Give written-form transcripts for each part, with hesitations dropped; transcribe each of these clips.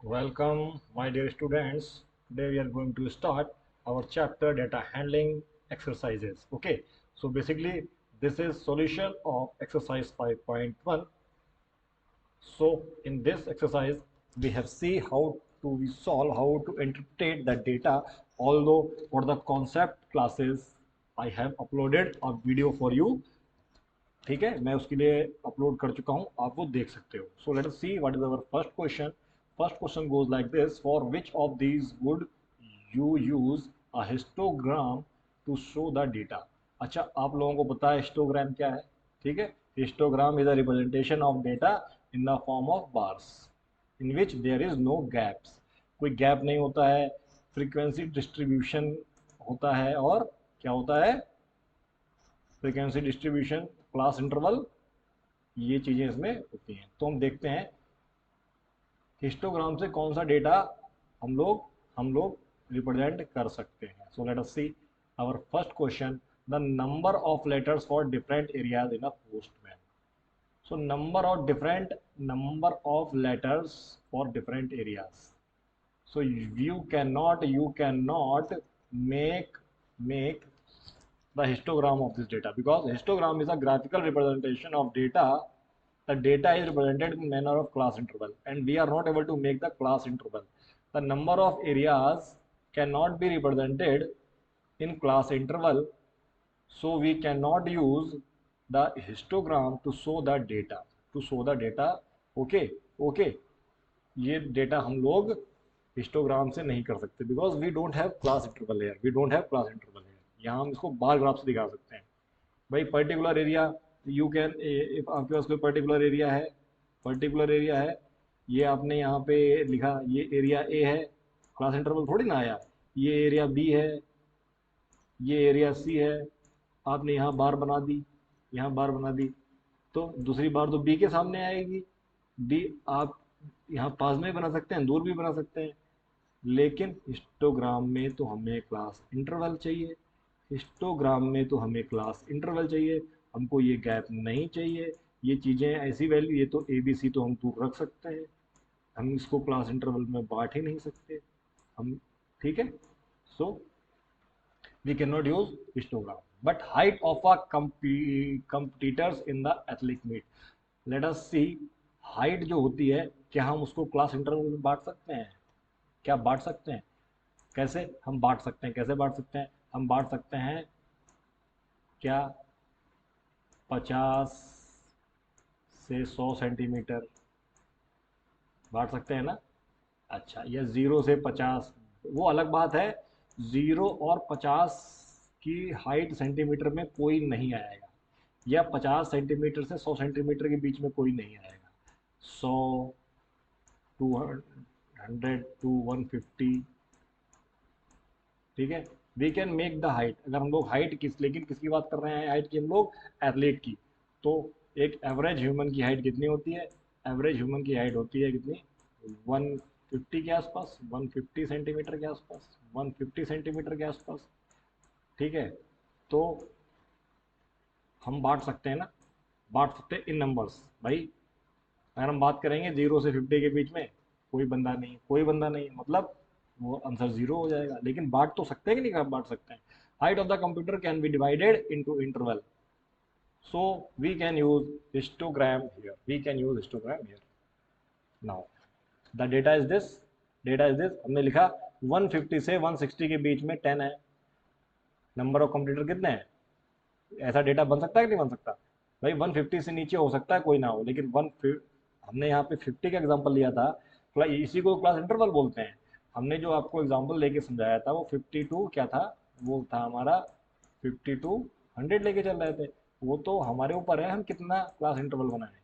Welcome, my dear students. Today we are going to start our chapter data handling exercises. Okay, so basically this is solution of exercise 5.1. So in this exercise we have see how to we solve how to interpret the data. Although for the concept classes I have uploaded a video for you. ठीक है, मैं उसके लिए upload कर चुका हूँ, आप वो देख सकते हो. So let us see what is our first question goes like this. For which of these would you use a histogram to show the data. अच्छा, आप लोगों को पता है हिस्टोग्राम क्या है. ठीक है, histogram is a representation of data in the form of bars in which there is no gaps. कोई गैप नहीं होता है, फ्रीक्वेंसी डिस्ट्रीब्यूशन होता है, और क्या होता है, फ्रीक्वेंसी डिस्ट्रीब्यूशन, क्लास इंटरवल, ये चीज़ें इसमें होती हैं. तो हम देखते हैं हिस्टोग्राम से कौन सा डेटा हम लोग रिप्रेजेंट कर सकते हैं. So let us see our first question. The number of letters for different areas in a postman. So number of letters for different areas. So you cannot make the histogram of this data, because histogram is a graphical representation of data. The data is represented in manner of class interval, and we are not able to make the class interval. The number of areas cannot be represented in class interval, so we cannot use the histogram to show the data. Okay, okay, ये data हम लोग histogram से नहीं कर सकते, because we don't have class interval here. यहाँ हम इसको बार ग्राफ से दिखा सकते हैं. भाई particular area, you can, if आपके पास कोई पर्टिकुलर एरिया है, ये आपने यहाँ पे लिखा, ये एरिया ए है, क्लास इंटरवल थोड़ी ना आया. ये एरिया बी है, ये एरिया सी है, आपने यहाँ बार बना दी, यहाँ बार बना दी, तो दूसरी बार तो बी के सामने आएगी. डी आप यहाँ पास में बना सकते हैं, दूर भी बना सकते हैं, लेकिन हिस्टोग्राम में तो हमें क्लास इंटरवल चाहिए. हमको ये गैप नहीं चाहिए. ये चीज़ें ऐसी वैल्यू, ये तो ए बी सी तो हम दूर रख सकते हैं, हम इसको क्लास इंटरवल में बांट ही नहीं सकते हम. ठीक है, सो we cannot use histogram. But height of a competitors in the athletic meet. Let us see, height जो होती है, क्या हम उसको क्लास इंटरवल में बांट सकते हैं? क्या बांट सकते हैं? कैसे हम बांट सकते हैं? हम बांट सकते हैं क्या 50 से 100 सेंटीमीटर बांट सकते हैं ना. अच्छा, या 0 से 50, वो अलग बात है. 0 और 50 की हाइट सेंटीमीटर में कोई नहीं आएगा, या 50 सेंटीमीटर से 100 सेंटीमीटर के बीच में कोई नहीं आएगा. 100 200 टू 150. ठीक है, we can make the height. अगर हम लोग लेकिन किसकी बात कर रहे हैं हाइट की, हम लोग एथलीट की. तो एक एवरेज ह्यूमन की हाइट कितनी होती है? एवरेज ह्यूमन की हाइट होती है कितनी? 150 के आसपास, 150 सेंटीमीटर के आसपास, 150 सेंटीमीटर के आसपास. ठीक है, तो हम बांट सकते हैं ना, बांट सकते हैं इन नंबर्स. भाई अगर हम बात करेंगे 0 से 50 के बीच में, कोई बंदा नहीं, मतलब वो आंसर 0 हो जाएगा. लेकिन बांट तो सकते हैं कि नहीं बांट सकते हैं. Height of the computer can be divided into interval, so we can use histogram here. Now the data is this. हमने लिखा 150 से 160 के बीच में 10 है. नंबर ऑफ कंप्यूटर कितने हैं? ऐसा डेटा बन सकता है कि नहीं बन सकता? भाई 150 से नीचे हो सकता है, कोई ना हो, लेकिन हमने यहाँ पे 50 का एग्जांपल लिया था. इसी को क्लास इंटरवल बोलते हैं. हमने जो आपको एग्जांपल लेके समझाया था वो 52 क्या था, वो था हमारा 52 100 लेके चल रहे थे. वो तो हमारे ऊपर है, हम कितना क्लास इंटरवल बनाएं.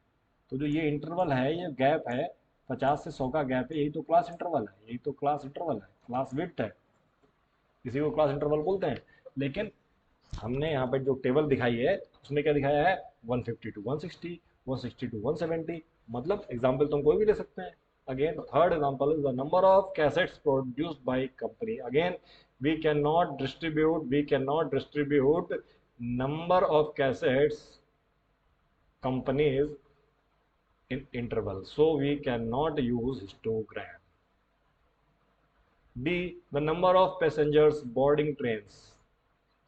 तो जो ये इंटरवल है, ये गैप है, 50 से 100 का गैप है, क्लास विड्थ है, इसी को क्लास इंटरवल बोलते हैं. लेकिन हमने यहाँ पे जो टेबल दिखाई है उसमें क्या दिखाया है? 150 टू 160, 160 टू 170. मतलब एग्जाम्पल तुम कोई भी ले सकते हैं. Again third example is the number of cassettes produced by company. Again we can not distribute number of cassettes companies in interval, so we cannot use histogram. D the number of passengers boarding trains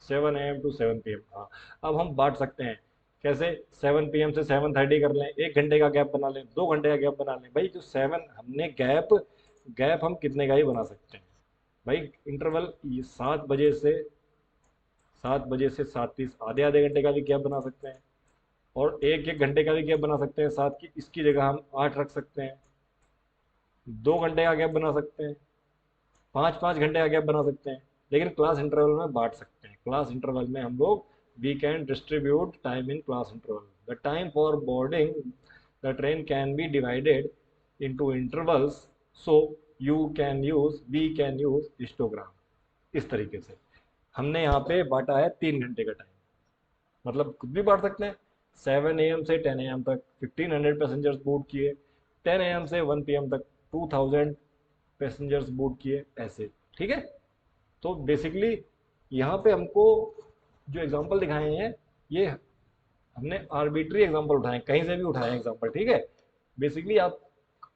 7 AM to 7 PM। हाँ, अब हम बांट सकते हैं कैसे, 7 PM से 7:30 कर लें, 1 घंटे का गैप बना लें, 2 घंटे का गैप बना लें। भाई जो 7 हमने गैप गैप हम कितने का ही बना सकते हैं भाई। इंटरवल ये 7 बजे से 7:30, आधे आधे घंटे का भी गैप बना सकते हैं, और 1 1 घंटे का भी गैप बना सकते हैं। सात की इसकी जगह हम 8 रख सकते हैं, 2 घंटे का गैप बना सकते हैं, 5 5 घंटे का गैप बना सकते हैं। लेकिन क्लास इंटरवल में बांट सकते हैं। क्लास इंटरवल में हम लोग we can distribute time in class interval. The time for boarding the train can be divided into intervals, so we can use histogram. इस तरीके से हमने यहाँ पे बांटा है 3 घंटे का टाइम, मतलब कुछ भी बांट सकते हैं। 7 AM से 10 AM तक 1500 पैसेंजर्स बोर्ड किए, 10 AM से 1 PM तक 2000 पैसेंजर्स बोर्ड किए, ऐसे। ठीक है। तो बेसिकली यहाँ पे हमको जो एग्जांपल दिखाए हैं, ये हमने आर्बिट्री एग्जांपल उठाए, कहीं से भी उठाए हैं एग्जांपल। ठीक है। बेसिकली आप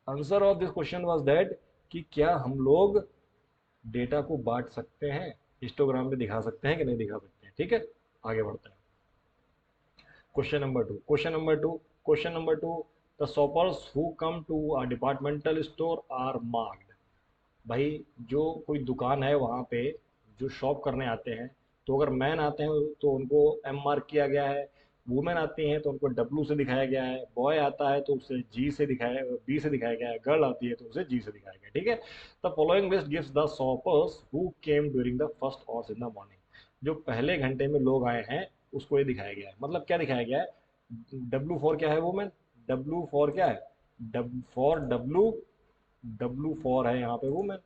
answer of this question was that कि क्या हम लोग डेटा को बांट सकते हैं, हिस्टोग्राम में दिखा सकते हैं कि नहीं दिखा सकते हैं। ठीक है, आगे बढ़ते हैं। Question number two the shoppers who come to a departmental store are marked. भाई जो कोई दुकान है वहाँ पे जो शॉप करने आते हैं, तो अगर मैन आते हैं तो उनको M मार्क किया गया है, वुमेन आती हैं तो उनको W से दिखाया गया है, बॉय आता है तो उसे B से दिखाया गया है, गर्ल आती है तो उसे G से दिखाया गया है। ठीक है। The following list gives the shoppers who came during the first hours in the morning. जो पहले घंटे में लोग आए हैं उसको ये दिखाया गया है। मतलब क्या दिखाया गया है, W4 क्या है, वुमेन। W4 क्या है, W4 है यहाँ पे वुमेन।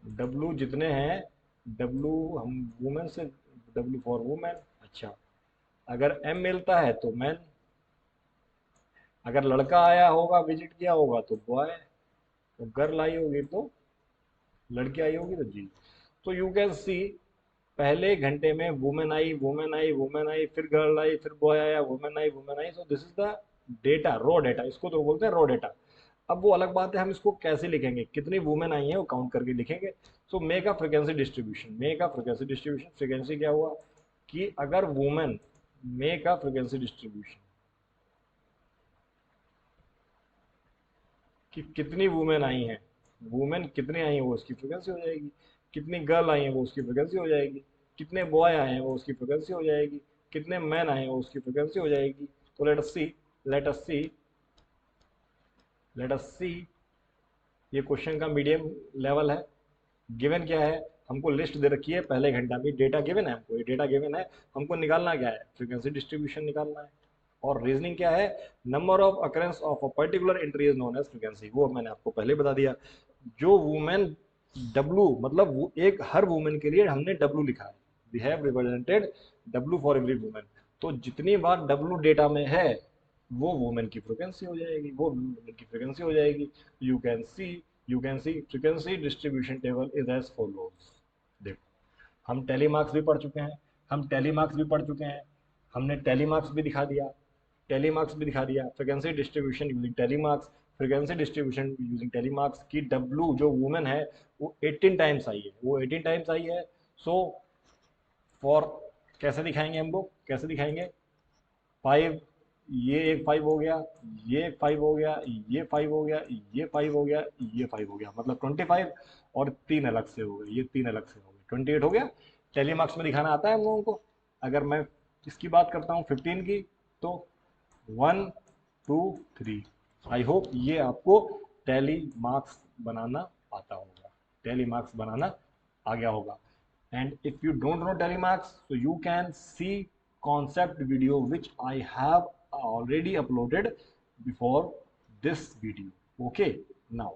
W जितने हैं, W हम वुमेन से, W4 वुमेन। अच्छा, अगर M मिलता है तो मैन, अगर लड़का आया होगा विजिट किया होगा तो बॉय, तो गर्ल आई होगी तो, लड़की आई होगी तो जी। तो यू कैन सी पहले घंटे में women I, women I, women I, फिर गर्ल आई, फिर बॉय आया, women I, women I. So this is the data, raw data, इसको तो बोलते हैं रॉ डेटा। अब वो अलग बात है हम इसको कैसे लिखेंगे, कितनी वुमेन आई है वो काउंट करके लिखेंगे। So make a frequency distribution, frequency क्या हुआ कि अगर women, make a frequency distribution कि कितनी वुमेन आई हैं, वुमेन कितनी आई हैं वो उसकी फ्रिक्वेंसी हो जाएगी, कितनी गर्ल आई हैं वो उसकी फ्रिक्वेंसी हो जाएगी, कितने बॉय आए हैं वो उसकी फ्रिक्वेंसी हो जाएगी, कितने मैन आए हैं वो उसकी फ्रिक्वेंसी हो जाएगी। तो लेट अस सी लेट अस सी ये क्वेश्चन का मीडियम लेवल है। गिवन क्या है, हमको लिस्ट दे रखी है पहले घंटा में, डेटा गिवन है हमको, ये डेटा गिवन है, हमको निकालना क्या है, फ्रीक्वेंसी डिस्ट्रीब्यूशन निकालना है। और रीजनिंग क्या है, number of occurrence of a particular entry is known as frequency, वो मैंने आपको पहले बता दिया। जो वुमेन डब्लू, मतलब वो एक हर वुमेन के लिए हमने डब्लू लिखा है, we have represented W for every women. तो जितनी बार डब्लू डेटा में है वो वुमेन की फ्रीक्वेंसी हो जाएगी, वो वुमेन की फ्रीक्वेंसी हो जाएगी। You can see frequency distribution table is as follows. देखो, हम टेलीमार्क्स भी पढ़ चुके हैं, हमने टेलीमार्क्स भी दिखा दिया, फ्रीक्वेंसी डिस्ट्रीब्यूशन यूजिंग टेलीमार्क्स, की डब्लू जो वुमेन है वो 18 टाइम्स आई है, सो फॉर, कैसे दिखाएंगे हम लोग, कैसे दिखाएंगे, 5, ये एक 5 हो गया, ये एक 5 हो गया, ये 5 हो गया, ये 5 हो गया, ये 5 हो गया, मतलब 25। और 3 अलग से हो गए, ये 3 अलग से हो गए, 28 हो गया। टेलीमार्क्स में दिखाना आता है हम लोगों को। अगर मैं इसकी बात करता हूँ 15 की, तो 1 2 3। आई होप ये आपको टैली मार्क्स बनाना आता होगा, टैली मार्क्स बनाना आ गया होगा। And if you don't know telemarks, so you can see concept video which I have already uploaded before this video. Okay, now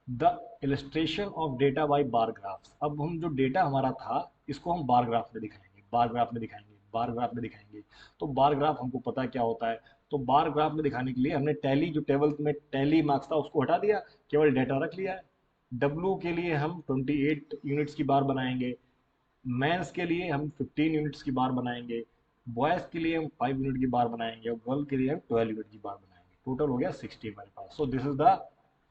the illustration of data by bar graphs। अब हम जो data हमारा था इसको हम bar graph में दिखाएंगे, तो बार ग्राफ हमको पता है क्या होता है। तो बार ग्राफ में दिखाने के लिए हमने टैली, जो टेबल में टैली मार्क्स था उसको हटा दिया, केवल डेटा रख लिया है। डब्लू के लिए हम 28 यूनिट्स की बार बनाएंगे, मेंस के लिए हम 15 यूनिट्स की बार बनाएंगे, बॉयज़ के लिए हम 5 यूनिट की बार बनाएंगे, और गर्ल के लिए हम 12 यूनिट की बार बनाएंगे। टोटल हो गया 60 हमारे पास। So this is the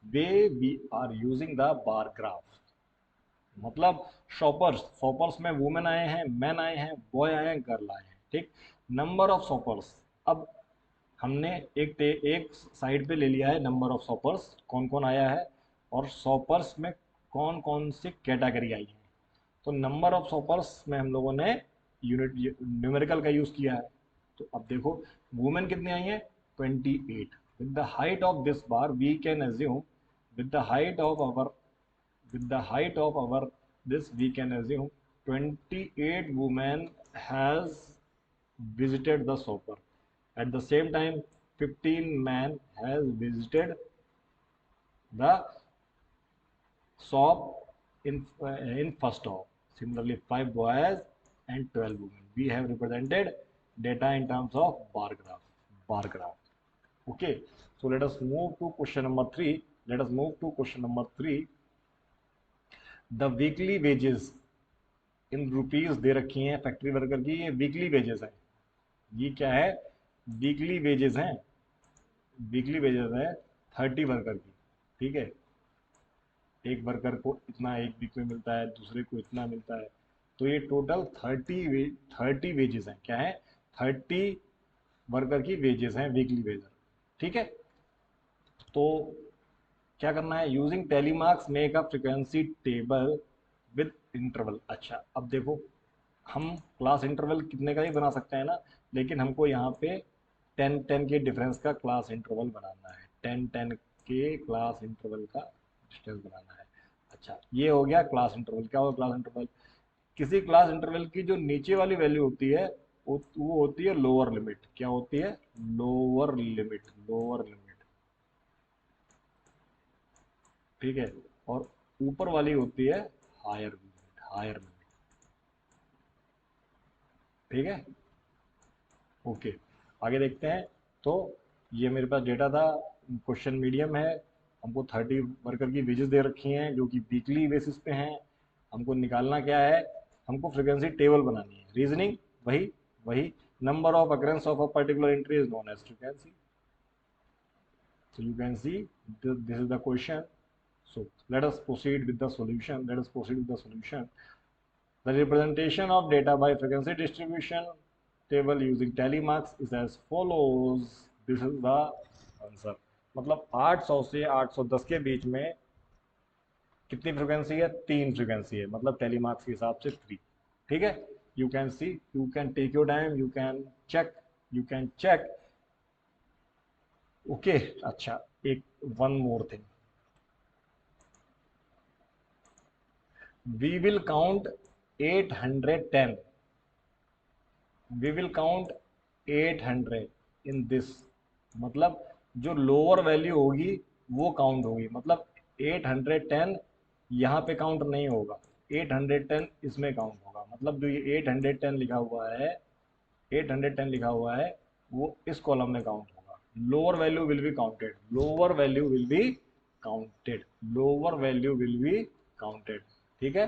way we are using the bar graph. मतलब शॉपर्स, शॉपर्स में वुमेन आए हैं, मैन आए हैं, बॉय आए हैं, गर्ल आए हैं, ठीक। नंबर ऑफ शॉपर्स, अब हमने एक साइड पे ले लिया है नंबर ऑफ शॉपर्स, कौन कौन आया है और शॉपर्स में कौन कौन सी कैटेगरी आई है। तो नंबर ऑफ शॉपर्स में हम लोगों ने यूनिट न्यूमेरिकल का यूज़ किया है। तो अब देखो वुमेन कितनी आई हैं, 28। With the height of this bar we can assume, with the height of our with the height of our this we can assume 28 women has visited the shopper. At the same time 15 men has visited the shop in first half. Similarly 5 boys and 12 women. We have represented data in terms of bar graph. Bar graph. Okay, so let us move to question number 3. Let us move to question number 3. The weekly wages in rupees दे रखी हैं factory worker की, ये weekly wages हैं। ये क्या है, weekly wages हैं, वीकली वेजेस है 30 वर्कर की, ठीक है। एक वर्कर को इतना एक वीक में मिलता है, दूसरे को इतना मिलता है, तो ये टोटल 30 वेजेस हैं। क्या है, 30 वर्कर की वेजेस हैं, वीकली वेजेस, ठीक है। तो क्या करना है, using telemarks make a frequency table with interval. अच्छा अब देखो हम क्लास इंटरवल कितने का ही बना सकते हैं ना, लेकिन हमको यहाँ पे 10-10 के डिफरेंस का क्लास इंटरवल बनाना है, 10-10 के क्लास इंटरवल का डिस्टेंस बनाना है। अच्छा ये हो गया क्लास इंटरवल। क्या होगा क्लास इंटरवल, किसी क्लास इंटरवल की जो नीचे वाली वैल्यू होती है वो होती है लोअर लिमिट। क्या होती है, लोअर लिमिट, लोअर लिमिट, ठीक है। और ऊपर वाली होती है हायर लिमिट, हायर लिमिट, ठीक है। ओके आगे देखते हैं। तो ये मेरे पास डेटा था, क्वेश्चन मीडियम है, हमको 30 वर्कर की वेजेस दे रखी हैं जो कि वीकली बेसिस पे हैं। हमको निकालना क्या है, हमको फ्रीक्वेंसी टेबल बनानी है। रीजनिंग वही वही, number of occurrence of a particular entry is known as frequency. So you can see this is the question. So let us proceed with the solution. Let us proceed with the solution. The representation of data by frequency distribution table using tally marks is as follows. This is the answer. मतलब 800 से 810 के बीच में कितनी frequency है, 3 frequency है, मतलब tele marks के हिसाब से 3, ठीक है। You can see, you can take your time, you can check, you can check. Okay अच्छा एक one more thing, we will count 810, we will count 800 in this, मतलब जो लोअर वैल्यू होगी वो काउंट होगी, मतलब 810 यहाँ पे काउंट नहीं होगा, 810 इसमें काउंट होगा। मतलब जो ये 810 लिखा हुआ है, 810 लिखा हुआ है वो इस कॉलम में काउंट होगा। Lower value will be counted, lower value will be counted, lower value will be counted, ठीक है।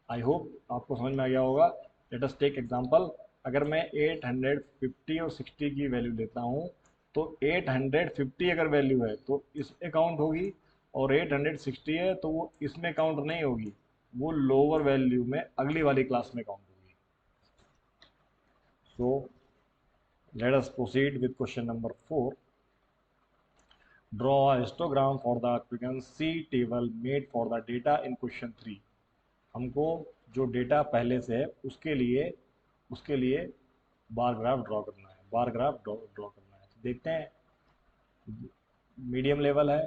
आई होप आपको समझ में आ गया होगा। लेट अस टेक एग्जांपल, अगर मैं 850 और 60 की वैल्यू लेता हूँ तो 850 अगर वैल्यू है तो इसमें काउंट होगी, और 860 है तो वो इसमें काउंट नहीं होगी, वो लोअर वैल्यू में अगली वाली क्लास में काउंट होगी। सो let us proceed with question number 4. Draw a histogram for the frequency table made for the data in question 3. हमको जो डेटा पहले से है उसके लिए बार ग्राफ ड्रॉ करना है, बार ग्राफ ड्रॉ करना है। तो देखते हैं, मीडियम लेवल है,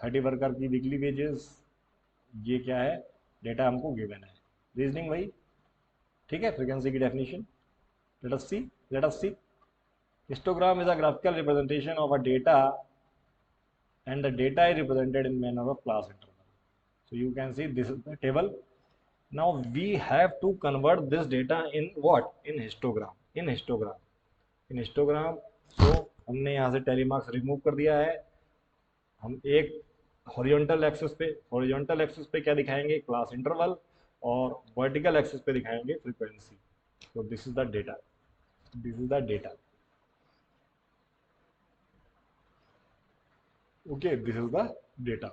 30 वर्कर की वीकली वेजेस, ये क्या है, डेटा हमको गिवन है, रीजनिंग वही, ठीक है। फ्रीक्वेंसी की definition, let us see histogram is a graphical representation of a data and the data is represented in manner of class interval. So you can see this is the table. Now we have to convert this data in what, in histogram, in histogram, in histogram. So हमने यहाँ से tele marks remove कर दिया है। हम एक horizontal axis पे क्या दिखाएंगे, क्लास इंटरवल, और वर्टिकल एक्सिस पे दिखाएंगे फ्रीक्वेंसी। तो this is the data, this is the data. Okay, this is the data.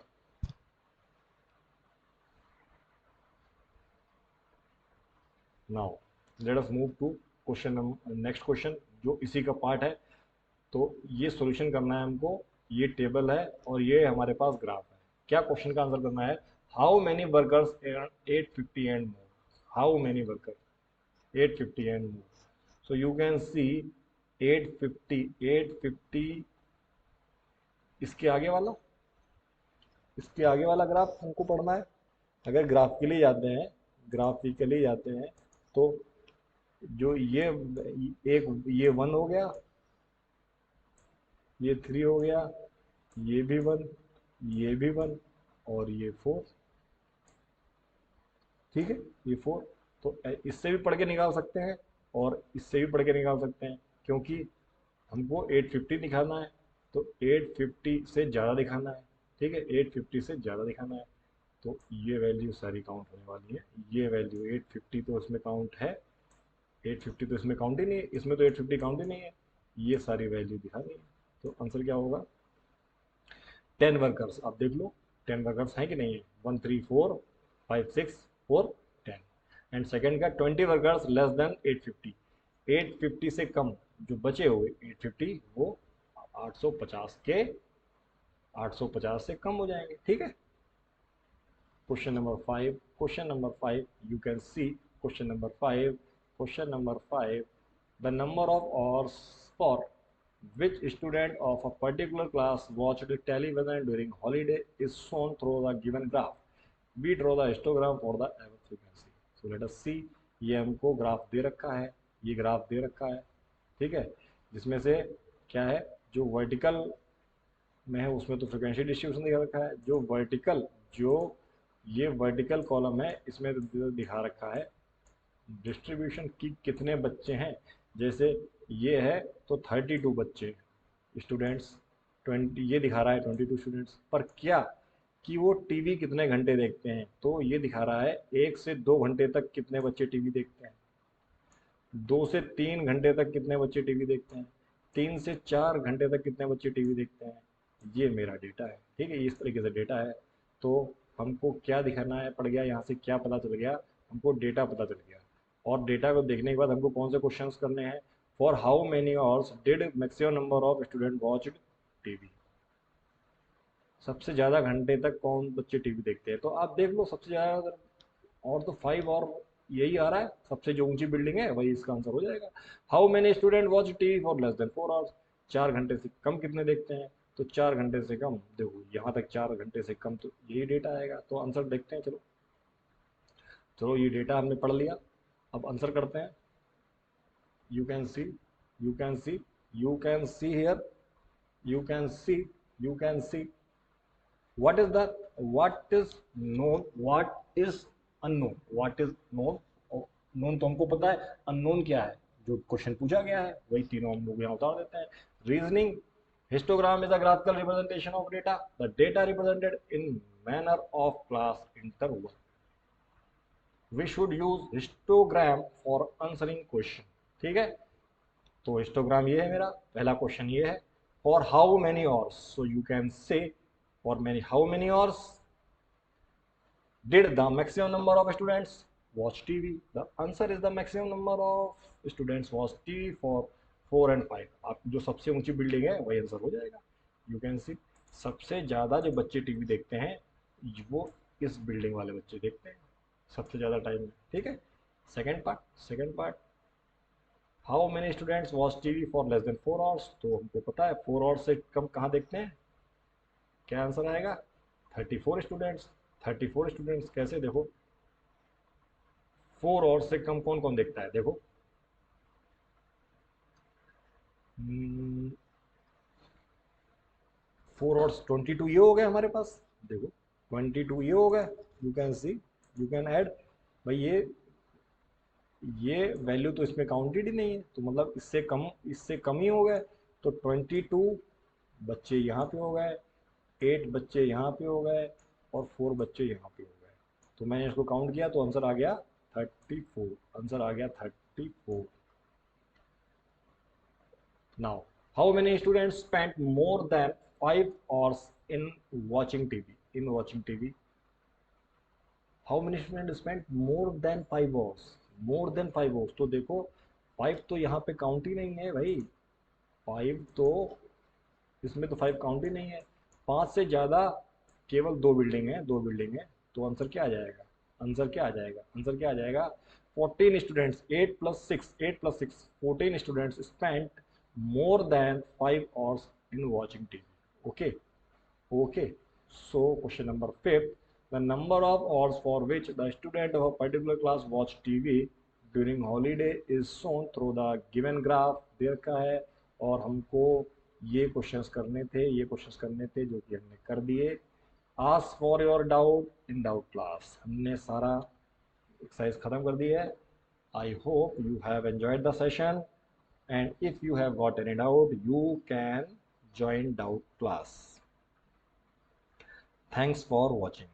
Now let us move to question next question जो इसी का पार्ट है। तो ये सॉल्यूशन करना है हमको, ये टेबल है और ये हमारे पास ग्राफ है। क्या क्वेश्चन का आंसर करना है? How many workers earn 850 and more, how many worker 850 and more. So you can सी 850 इसके आगे वाला ग्राफ हमको पढ़ना है। अगर ग्राफिकली जाते हैं, ग्राफिकली जाते हैं तो जो ये 1 हो गया, ये 3 हो गया, ये भी 1, ये भी 1 और ये 4। ठीक है, ये 4। तो इससे भी पढ़ के निकाल सकते हैं और इससे भी पढ़ के निकाल सकते हैं, क्योंकि हमको 850 दिखाना है तो 850 से ज़्यादा दिखाना है। ठीक है, 850 से ज़्यादा दिखाना है। तो ये वैल्यू सारी काउंट होने वाली है। ये वैल्यू 850 तो इसमें काउंट है, 850 तो इसमें काउंट ही नहीं है, इसमें तो 850 काउंट ही नहीं है। ये सारी वैल्यू दिखानी है। तो आंसर क्या होगा? 10 वर्कर्स। आप देख लो 10 वर्कर्स हैं कि नहीं है। 1 3 4 5 6 4 10। एंड सेकेंड का 20 वर्कर्स लेस देन 850, 850 से कम जो बचे हुए 850 वो 850 के 850 से कम हो जाएंगे। ठीक है। Question number 5. Question number 5. You can see question number 5. Question number 5. The number of hours for which student of a particular class watched television during holiday is shown through the given graph. We draw the histogram for the above frequency. So let us see. ये हमको graph दे रखा है, ये graph दे रखा है। ठीक है, जिसमें से क्या है, जो वर्टिकल में है उसमें तो फ्रिक्वेंसी डिस्ट्रीब्यूशन दिखा रखा है। जो ये वर्टिकल कॉलम है इसमें दिखा रखा है डिस्ट्रीब्यूशन की कितने बच्चे हैं। जैसे ये है तो 32 बच्चे स्टूडेंट्स, 20 ये दिखा रहा है 22 स्टूडेंट्स। पर क्या कि वो टीवी कितने घंटे देखते हैं, तो ये दिखा रहा है 1 से 2 घंटे तक कितने बच्चे टीवी देखते हैं, 2 से 3 घंटे तक कितने बच्चे टीवी देखते हैं, 3 से 4 घंटे तक कितने बच्चे टीवी देखते हैं। ये मेरा डेटा है। ठीक है, इस तरीके से डेटा है। तो हमको क्या दिखाना है पड़ गया, यहाँ से क्या पता चल गया, हमको डेटा पता चल गया। और डेटा को देखने के बाद हमको कौन से क्वेश्चंस करने हैं? For how many hours did maximum number of student watch TV. सबसे ज़्यादा घंटे तक कौन बच्चे टीवी देखते हैं, तो आप देख लो सबसे ज़्यादा। और तो 5 और यही आ रहा है, सबसे जो ऊंची बिल्डिंग है वही इसका आंसर हो जाएगा। How many student watch TV for less than 4 hours. 4 घंटे से कम कितने देखते हैं, तो 4 घंटे से कम देखो यहाँ तक 4 घंटे से कम, तो यही डेटा आएगा। तो आंसर देखते हैं। चलो चलो, ये डेटा हमने पढ़ लिया, अब आंसर करते हैं। You can see you can see you can see here, you can see you can C what is the what is known, what is unknown, what is known। known तो हमको पता है, unknown क्या है, जो question पूछा गया है वही तीनों हम लोग यहाँ उतार देते हैं। Reasoning, histogram is a graphical representation of data, the data represented in manner of class interval। we should use histogram for answering question। ठीक है, तो हिस्टोग्राम ये है मेरा, पहला क्वेश्चन ये है। For how many hours, so you can say for many how many hours did the maximum number of students watch TV? The answer is the maximum number of students watch TV for 4 and 5। आप जो सबसे ऊंची building है वही answer हो जाएगा। You can सी सबसे ज़्यादा जो बच्चे टीवी देखते हैं वो इस बिल्डिंग वाले बच्चे देखते हैं सबसे ज़्यादा टाइम में। ठीक है, second part how many students watch TV for less than 4 hours. तो हमको पता है 4 आवर्स से कम कहाँ देखते हैं, क्या आंसर आएगा? 34 स्टूडेंट्स। 34 स्टूडेंट्स कैसे, देखो 4 आवर्स से कम कौन कौन देखता है, देखो 4 आवर्स 22 ये हो गए हमारे पास, देखो 22 ये हो गए। You can see you can add, भाई ये वैल्यू तो इसमें काउंटेड ही नहीं है, तो मतलब इससे कम ही हो गए। तो 22 बच्चे यहाँ पे हो गए, 8 बच्चे यहाँ पे हो गए और 4 बच्चे यहाँ पे हो गए। तो मैंने इसको काउंट किया तो आंसर आ गया 34। आंसर आ गया 34। Now how many students spent more than 5 hours in watching TV? In watching TV, how many students spent more than 5 hours? More than 5 hours. तो देखो 5 तो यहाँ पे काउंट ही नहीं है भाई, 5 तो इसमें तो 5 काउंट ही नहीं है। 5 से ज़्यादा केवल दो बिल्डिंग है, दो बिल्डिंग है, तो आंसर क्या आ जाएगा? आंसर क्या आ जाएगा? आंसर क्या आ जाएगा? 14 students, 8 + 6 14 students spent more than 5 hours in watching TV. Okay, okay. So question number 5, the number of hours for which the student of a particular class watch TV during holiday is shown through the given graph. देर का है और हमको ये questions करने थे, ये questions करने थे जो कि हमने कर दिए। Ask for your doubt in doubt class, हमने सारा एक्सरसाइज खत्म कर दी है। I hope you have enjoyed the session. And if you have got any doubt, you can join doubt class. Thanks for watching.